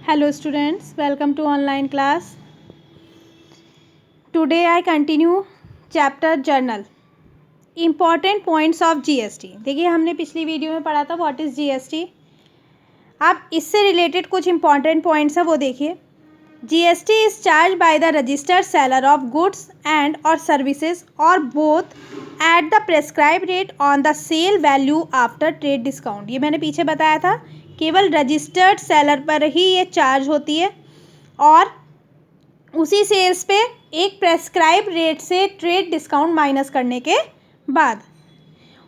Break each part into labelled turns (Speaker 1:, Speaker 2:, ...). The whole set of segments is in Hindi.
Speaker 1: Hello students, welcome to online class. Today I continue chapter journal. Important points of GST. देखिए हमने पिछली वीडियो में पढ़ा था व्हाट इज़ GST. अब इससे रिलेटेड कुछ इंपॉर्टेंट पॉइंट्स है वो देखिए. GST is charged by the registered seller of goods and or services or both at the prescribed rate on the sale value after trade discount. ये मैंने पीछे बताया था, केवल रजिस्टर्ड सेलर पर ही ये चार्ज होती है और उसी सेल्स पे एक प्रेस्क्राइब रेट से ट्रेड डिस्काउंट माइनस करने के बाद.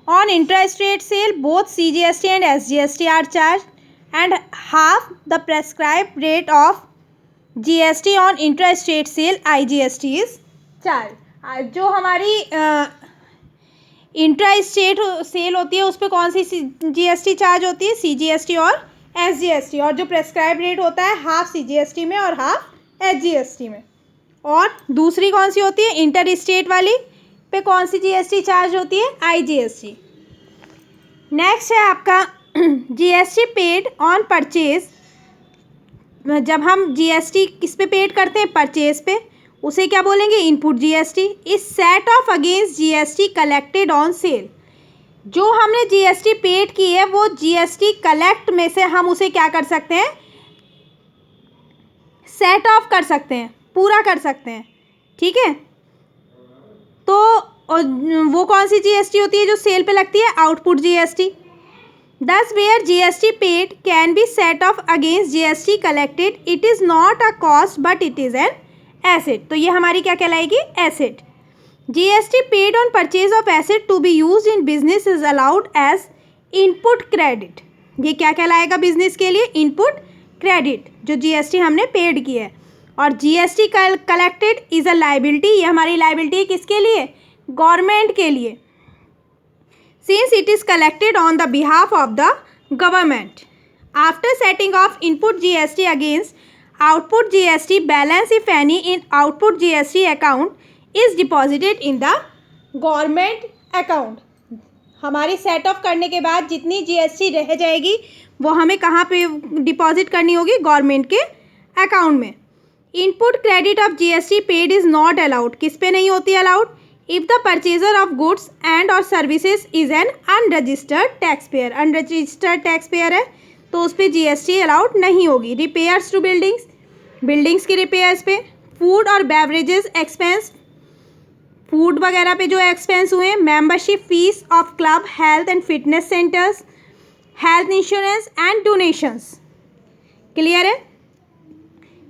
Speaker 1: On interest rate sale both CGST and SGST are charge and half the prescribe rate of GST on interest rate sale IGST is charge. जो हमारी इंटरेस्ट रेट सेल होती है उस पर कौन सी GST चार्ज होती है? CGST और SGST. और जो प्रेस्क्राइब रेट होता है हाफ CGST में और हाफ SGST में. और दूसरी कौन सी होती है? इंटर स्टेट वाली पे कौन सी GST चार्ज होती है? IGST. नेक्स्ट है आपका GST पेड ऑन परचेज. जब हम GST किस पे पेड करते हैं? परचेज पे. उसे क्या बोलेंगे? Input GST. Is set off against GST collected on sale. जो हमने GST पेड की है वो GST कलेक्ट में से हम उसे क्या कर सकते हैं? सेट ऑफ कर सकते हैं, पूरा कर सकते हैं. ठीक है, तो वो कौन सी GST होती है जो सेल पे लगती है? Output GST. Thus, where GST paid can be set off against GST collected, it is not a cost but it is an asset. तो ये हमारी क्या कहलाएगी? Asset. GST paid on purchase of asset to be used in business is allowed as input credit. ये क्या कहलाएगा बिजनेस के लिए? इनपुट क्रेडिट, जो GST हमने पेड की है. और GST collected is a liability. ये हमारी लाइबिलिटी किसके लिए? गवर्नमेंट के लिए. Since it is collected on the behalf of the government. After setting off input GST against output GST, balance if any in output GST account is deposited in the government account. हमारी सेट ऑफ करने के बाद जितनी GST रह जाएगी वो हमें कहाँ पे डिपॉजिट करनी होगी? गवर्नमेंट के अकाउंट में. Input credit of GST paid is not allowed. किस पे नहीं होती allowed? If the purchaser of goods and or services is an unregistered taxpayer. Unregistered taxpayer है तो उस पर GST अलाउड नहीं होगी. Repairs to buildings. बिल्डिंग्स की रिपेयर्स पे. फूड और बेवरेजेस एक्सपेंस. फूड वगैरह पे जो एक्सपेंस हुए. Membership fees of club, health and fitness centres, health insurance and donations. Clear है?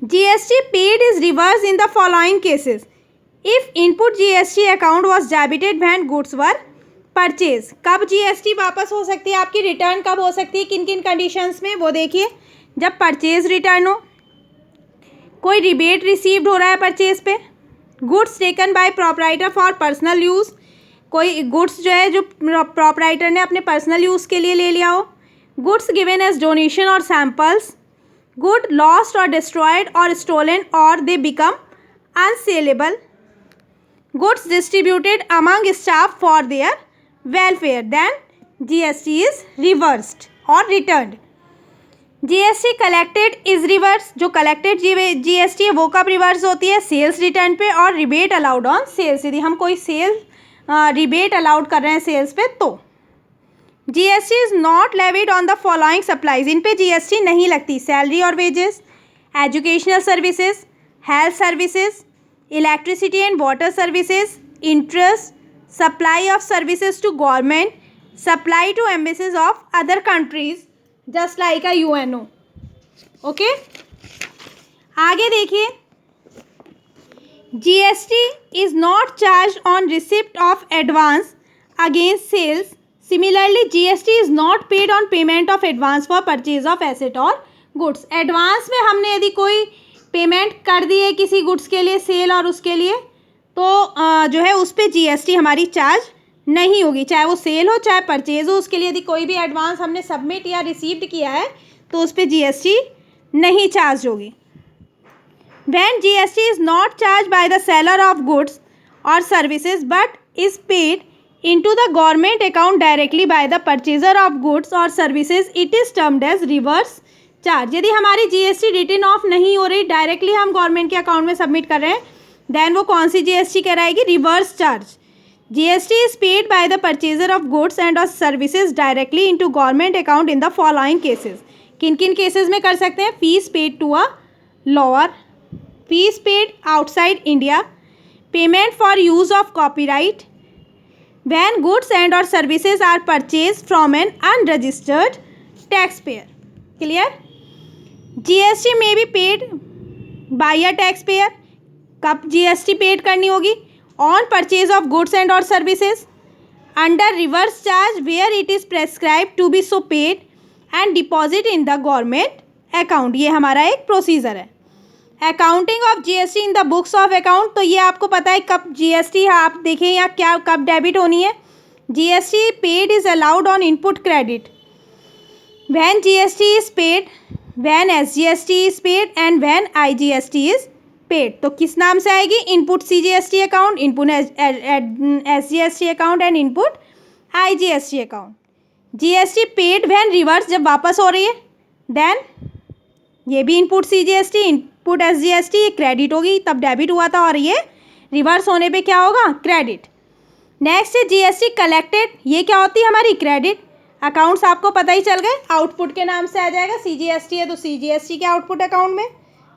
Speaker 1: GST paid is reverse in the following cases. If input GST account was debited when goods were purchase. कब GST वापस हो सकती है आपकी? रिटर्न कब हो सकती है? किन किन कंडीशंस में? वो देखिए. जब परचेज रिटर्न हो, कोई रिबेट रिसीव्ड हो रहा है परचेज पे, goods taken by proprietor for personal use. कोई गुड्स जो है जो प्रोपराइटर ने अपने पर्सनल यूज़ के लिए ले लिया हो. गुड्स गिवन एज डोनेशन और सैम्पल्स. गुड लॉस्ट और डिस्ट्रॉयड और स्टोलन और they become unsaleable. Goods distributed among staff for their welfare, then GST is reversed or returned. GST collected is reversed. जो collected GST है वो कब रिवर्स होती है? सेल्स रिटर्न पे. और रिबेट अलाउड ऑन सेल्स. यदि हम कोई सेल रिबेट अलाउड कर रहे हैं सेल्स पे तो. GST is not levied on the following supplies. इन पे GST नहीं लगती. सैलरी और wages, educational services, health services, electricity and water services, interest, supply of services to government, supply to embassies of other countries just like a UNO. Okay, आगे देखिए. GST is not charge on receipt of advance against sales. Similarly GST is not paid on payment of advance for purchase of asset और गुड्स. एडवांस में हमने यदि कोई पेमेंट कर दी है किसी गुड्स के लिए, सेल और उसके लिए, तो जो है उस पर GST हमारी चार्ज नहीं होगी. चाहे वो सेल हो चाहे परचेज हो, उसके लिए यदि कोई भी एडवांस हमने सबमिट या रिसीव्ड किया है तो उस पर GST नहीं चार्ज होगी. When GST is not charge by the seller of goods और services but is paid into the government account directly by the purchaser of goods or services, it is termed as reverse charge. यदि हमारी जीएसटी रिटर्न ऑफ नहीं हो रही, डायरेक्टली हम गवर्नमेंट के अकाउंट में सबमिट कर रहे हैं, देन वो कौन सी जीएसटी कहलाएगी? Reverse charge. GST is paid by the purchaser of goods and और services directly into government account in the following cases. किन किन केसेस में कर सकते हैं? Fees paid to a lawyer, fees paid outside India, payment for use of copyright, when goods and or services are purchased from an unregistered taxpayer. Clear? GST may be paid by a taxpayer. कब GST पेड करनी होगी? On purchase of goods and or services under reverse charge where it is prescribed to be so paid and deposit in the government account. ये हमारा एक प्रोसीजर है। Accounting of GST in the books of account, तो ये आपको पता है कब जीएसटी आप देखें या क्या कब डेबिट होनी है। GST paid is allowed on input credit when GST is paid, when SGST is paid and when IGST is paid. तो किस नाम से आएगी? Input CGST account, input SGST account and input IGST account. GST paid when reverse, जब वापस हो रही है, देन ये भी इनपुट सीजीएसटी, इनपुट एसजीएसटी, ये क्रेडिट होगी, तब डेबिट हुआ था, और ये रिवर्स होने पे क्या होगा? क्रेडिट। नेक्स्ट है जीएसटी कलेक्टेड, ये क्या होती है? हमारी क्रेडिट। अकाउंट्स आपको पता ही चल गए, आउटपुट के नाम से आ जाएगा। सीजीएसटी है तो सीजीएसटी के आउटपुट अकाउंट में,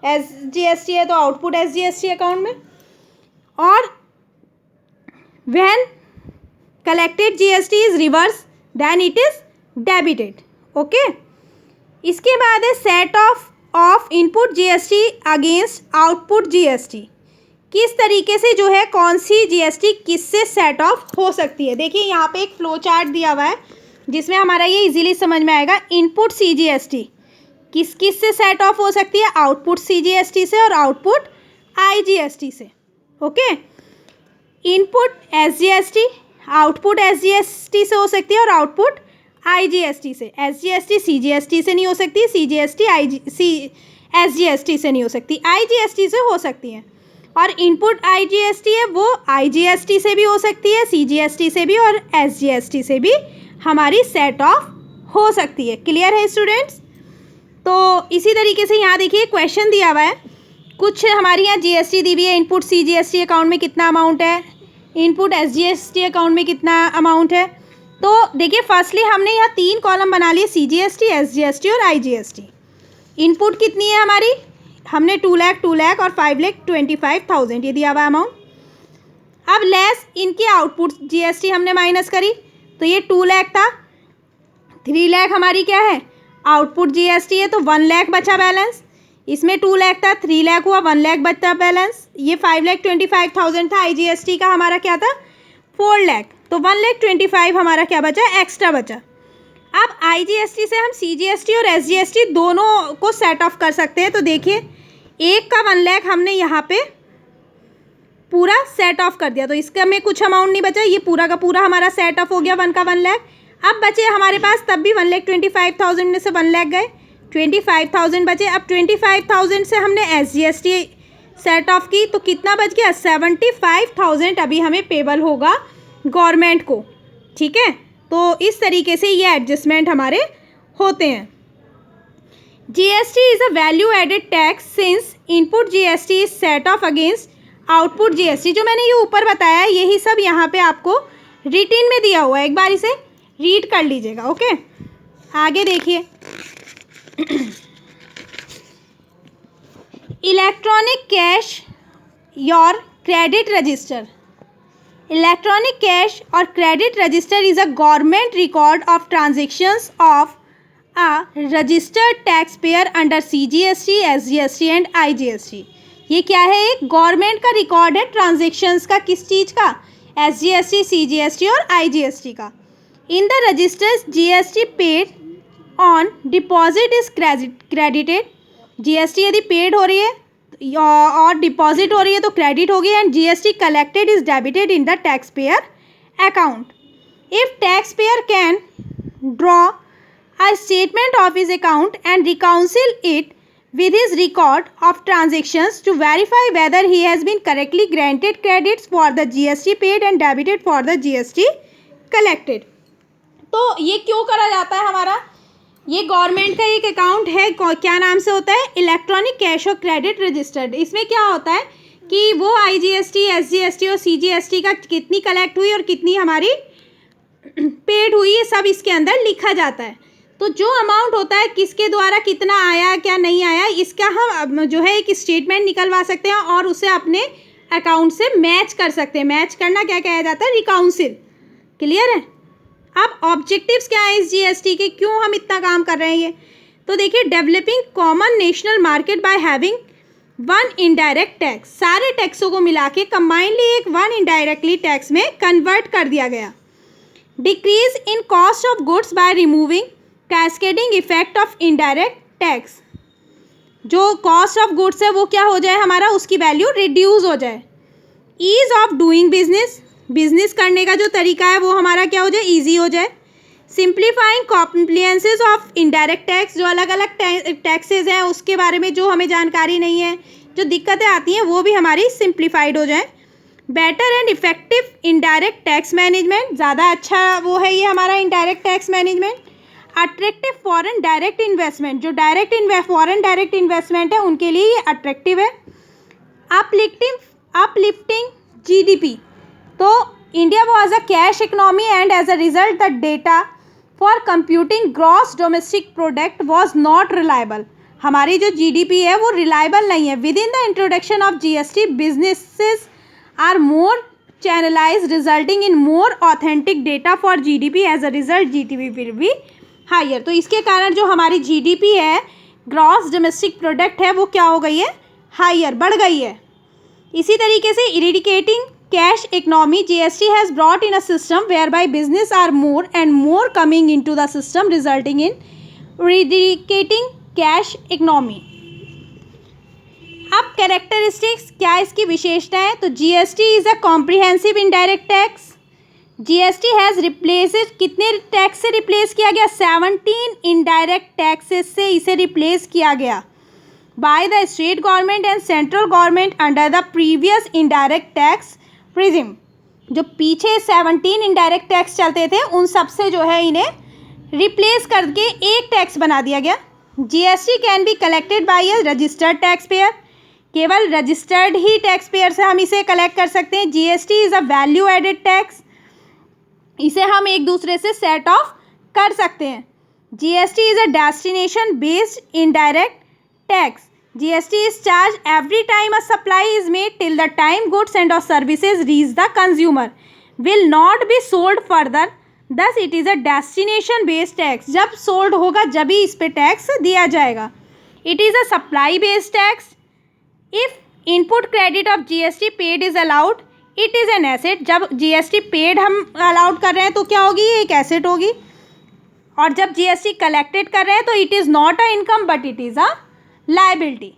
Speaker 1: एसजीएसटी है तो आउटपुट एसजीएसटी अकाउंट में। और when collected GST is reverse then it is debited. Okay, इसके बाद है set off input GST against output GST. किस तरीके से जो है कौन सी जीएसटी किससे सेट ऑफ हो सकती है? देखिए यहाँ पे एक फ्लो चार्ट दिया हुआ है जिसमें हमारा ये इजीली समझ में आएगा। इनपुट सीजीएसटी किस किस से सेट ऑफ हो सकती है? आउटपुट सीजीएसटी से और आउटपुट आईजीएसटी से। Okay, input SGST output SGST से हो सकती है और आउटपुट आईजीएसटी से। एसजीएसटी सीजीएसटी से नहीं हो सकती, सीजीएसटी एसजीएसटी से नहीं हो सकती, आईजीएसटी से हो सकती है। और इनपुट आईजीएसटी है वो आईजीएसटी से भी हो सकती है, सीजीएसटी से भी और एसजीएसटी से भी हमारी सेट ऑफ हो सकती है। क्लियर है स्टूडेंट्स? तो इसी तरीके से यहाँ देखिए क्वेश्चन दिया हुआ है, कुछ हमारी यहाँ जीएसटी दी हुई है। इनपुट सीजीएसटी अकाउंट में कितना अमाउंट है, इनपुट एसजीएसटी अकाउंट में कितना अमाउंट है। तो देखिए फर्स्टली हमने यहाँ 3 कॉलम बना लिए, सीजीएसटी, एसजीएसटी और आईजीएसटी। इनपुट कितनी है हमारी? हमने 2 लाख और 5,25,000 ये दिया हुआ अमाउंट। अब लेस इनकी आउटपुट जीएसटी हमने माइनस करी, तो ये 2 लाख था। 3 लाख हमारी क्या है? आउटपुट जीएसटी है, तो 1 लाख बचा बैलेंस। इसमें 2 लाख था, 3 लाख हुआ, 1 लाख बचा बैलेंस। ये 5,25,000 था। आईजीएसटी का हमारा क्या था? 4 लाख। तो 1,25,000 हमारा क्या बचा? एक्स्ट्रा बचा। अब आईजीएसटी से हम सीजीएसटी और एसजीएसटी दोनों को सेट ऑफ कर सकते हैं। तो देखिए एक का 1 लाख हमने यहाँ पे पूरा सेट ऑफ कर दिया, तो इसका में कुछ अमाउंट नहीं बचा, ये पूरा का पूरा हमारा सेट ऑफ हो गया 1 का 1 लाख। अब बचे हमारे पास तब भी 1,25,000 में से 1 लाख गए, 25,000 बचे। अब 25,000 से हमने एसजीएसटी सेट ऑफ की, तो कितना बच गया? 75,000 अभी हमें पेबल होगा गवर्नमेंट को। ठीक है, तो इस तरीके से ये एडजस्टमेंट हमारे होते हैं। GST is a value added tax since input GST is set off against output GST. जो मैंने ये ऊपर बताया यही सब यहाँ पे आपको रिटिन में दिया हुआ है, एक बार इसे रीड कर लीजिएगा। ओके, आगे देखिए electronic cash your credit register. Electronic cash और credit register is a government record of transactions of a registered tax payer under CGST, SGST and IGST. ये क्या है? एक गवर्नमेंट का रिकॉर्ड है ट्रांजेक्शन्स का। किस चीज़ का? एसजीएसटी, सीजीएसटी और आईजीएसटी का। In the registers GST paid on deposit is credited. GST यदि पेड हो रही है और डिपॉजिट हो रही है तो क्रेडिट होगी, and GST collected is debited in the tax payer account. If tax payer can draw a statement of his account and reconcile it with his record of transactions to verify whether he has been correctly granted credits for the GST paid and debited for the GST collected। तो ये क्यों करा जाता है हमारा? ये गवर्नमेंट का एक अकाउंट है, क्या नाम से होता है, इलेक्ट्रॉनिक कैश और क्रेडिट रजिस्टर्ड। इसमें क्या होता है कि वो IGST, SGST और CGST का कितनी कलेक्ट हुई और कितनी हमारी पेड हुई, ये सब इसके अंदर लिखा जाता है। तो जो अमाउंट होता है किसके द्वारा कितना आया क्या नहीं आया, इसका हम जो है एक स्टेटमेंट निकलवा सकते हैं और उसे अपने अकाउंट से मैच कर सकते हैं। मैच करना क्या कहा जाता है, रिकाउंसिल। क्लियर है। अब ऑब्जेक्टिव्स क्या है इस GST के, क्यों हम इतना काम कर रहे हैं ये, तो देखिए, developing common national market by having one indirect tax. सारे टैक्सों को मिला के कंबाइनली एक वन इनडायरेक्टली टैक्स में कन्वर्ट कर दिया गया। Decrease in cost of goods by removing cascading effect of indirect tax. जो कॉस्ट ऑफ गुड्स है वो क्या हो जाए हमारा, उसकी वैल्यू रिड्यूस हो जाए। Ease of doing business, business करने का जो तरीका है वो हमारा क्या हो जाए, ईजी हो जाए। सिंप्लीफाइंग कॉम्प्लियंसेस ऑफ इनडायरेक्ट टैक्स, जो अलग अलग टैक्सेस हैं उसके बारे में जो हमें जानकारी नहीं है, जो दिक्कतें आती हैं वो भी हमारी सिंप्लीफाइड हो जाए। Better and effective indirect tax management, ज़्यादा अच्छा वो है ये हमारा indirect tax management. Attractive foreign direct investment, जो फॉरेन डायरेक्ट इन्वेस्टमेंट है उनके लिए ये अट्रैक्टिव है। अपलिफ्टिंग GDP, तो India was a cash economy and as a result the data for computing gross domestic product was not reliable. हमारी जो GDP है वो रिलायबल नहीं है। With in the introduction of GST businesses are more channelize resulting in more authentic data for GDP, as a result GDP will be higher. तो इसके कारण जो हमारी GDP है, ग्रॉस डोमेस्टिक प्रोडक्ट है, वो क्या हो गई है, हायर, बढ़ गई है। इसी तरीके से eradicating cash economy, GST has brought in a system whereby business are more and more coming into the system resulting in eradicating cash economy. अब कैरेक्टरिस्टिक्स, क्या इसकी विशेषता है, तो GST is a comprehensive indirect tax. GST has replaced, कितने टैक्स से रिप्लेस किया गया, 17 इनडायरेक्ट टैक्सेस से इसे रिप्लेस किया गया by the state government and central government under the previous indirect tax prism. जो पीछे 17 इनडायरेक्ट टैक्स चलते थे उन सब से जो है इन्हें रिप्लेस करके एक टैक्स बना दिया गया। GST can be collected by a registered tax payer, केवल रजिस्टर्ड ही टैक्स पेयर से हम इसे कलेक्ट कर सकते हैं। GST is a value added tax, इसे हम एक दूसरे से सेट ऑफ कर सकते हैं। GST is a destination based indirect tax. GST is charged every time a supply is made till the time goods and or services reach the consumer, will not be sold further, thus it is a destination based tax। जब सोल्ड होगा जब ही इस पे टैक्स दिया जाएगा। It is a supply based tax। If input credit of GST paid is allowed, it is an asset। जब GST पेड हम अलाउड कर रहे हैं तो क्या होगी, ये एक एसेट होगी। और जब GST कलेक्टेड कर रहे हैं तो it is not a income but it is a liability।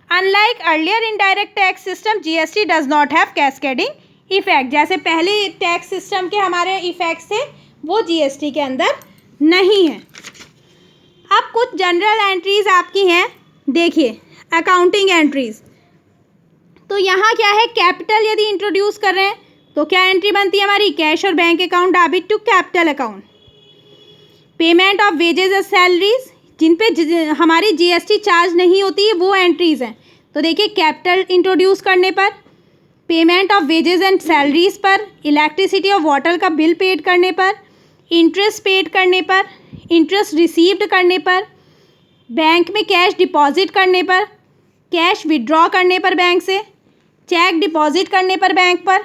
Speaker 1: Unlike earlier indirect tax system, GST does not have cascading effect। जैसे पहले टैक्स सिस्टम के हमारे इफेक्ट्स थे वो GST के अंदर नहीं है। अब कुछ जनरल एंट्रीज आपकी हैं, देखिए अकाउंटिंग एंट्रीज। तो यहाँ क्या है, कैपिटल यदि इंट्रोड्यूस कर रहे हैं तो क्या एंट्री बनती है हमारी, कैश और bank account debit to capital account. Payment of wages और सैलरीज, जिन पे हमारी GST चार्ज नहीं होती है वो एंट्रीज हैं। तो देखिए कैपिटल इंट्रोड्यूस करने पर, payment of wages and salaries पर, इलेक्ट्रिसिटी और वाटर का बिल पेड करने पर, इंटरेस्ट पेड करने पर, इंटरेस्ट रिसीव्ड करने पर, बैंक में कैश डिपॉजिट करने पर, कैश विड्रॉ करने पर बैंक से, चेक डिपॉजिट करने पर बैंक पर,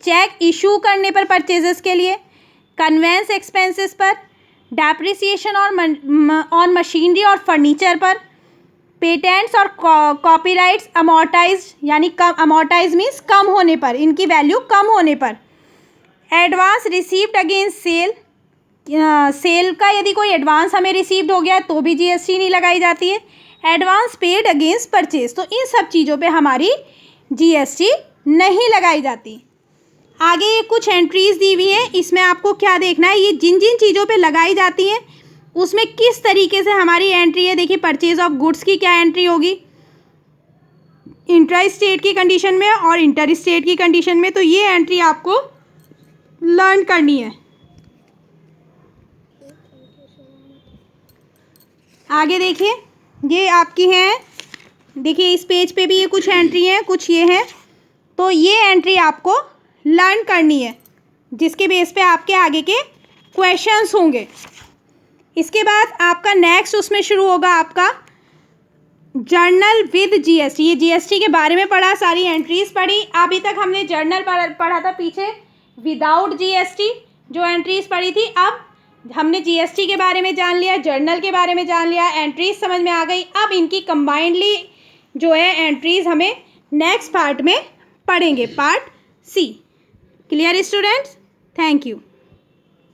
Speaker 1: चेक इशू करने पर परचेजेस के लिए, कन्वेंस एक्सपेंसेस पर, डेप्रिसिएशन ऑन मशीनरी और फर्नीचर पर, पेटेंट्स और कॉपीराइट्स अमोर्टाइज, यानी कम, अमोर्टाइज मीन्स कम होने पर, इनकी वैल्यू कम होने पर, advance received against sale, sale का यदि कोई एडवांस हमें रिसीव्ड हो गया तो भी GST नहीं लगाई जाती है, एडवांस पेड अगेंस्ट परचेज, तो इन सब चीज़ों पे हमारी GST नहीं लगाई जाती। आगे ये कुछ एंट्रीज दी हुई है, इसमें आपको क्या देखना है, ये जिन जिन चीज़ों पे लगाई जाती हैं उसमें किस तरीके से हमारी एंट्री है। देखिए परचेज ऑफ गुड्स की क्या एंट्री होगी, इंट्रा स्टेट की कंडीशन में और इंटर स्टेट की कंडीशन में, तो ये एंट्री आपको लर्न करनी है। आगे देखिए, ये आपकी है, देखिए इस पेज पे भी ये कुछ एंट्री है, कुछ ये है। तो ये एंट्री आपको लर्न करनी है, जिसके बेस पे आपके आगे के क्वेश्चंस होंगे। इसके बाद आपका नेक्स्ट उसमें शुरू होगा आपका जर्नल विद जीएसटी। ये जीएसटी के बारे में पढ़ा, सारी एंट्रीज पढ़ी। अभी तक हमने जर्नल पढ़ा था पीछे, विदाउट जीएसटी जो एंट्रीज पढ़ी थी। अब हमने जीएसटी के बारे में जान लिया, जर्नल के बारे में जान लिया, एंट्रीज समझ में आ गई। अब इनकी कंबाइंडली जो है एंट्रीज हमें नेक्स्ट पार्ट में पढ़ेंगे, part C. Clear students? Thank you.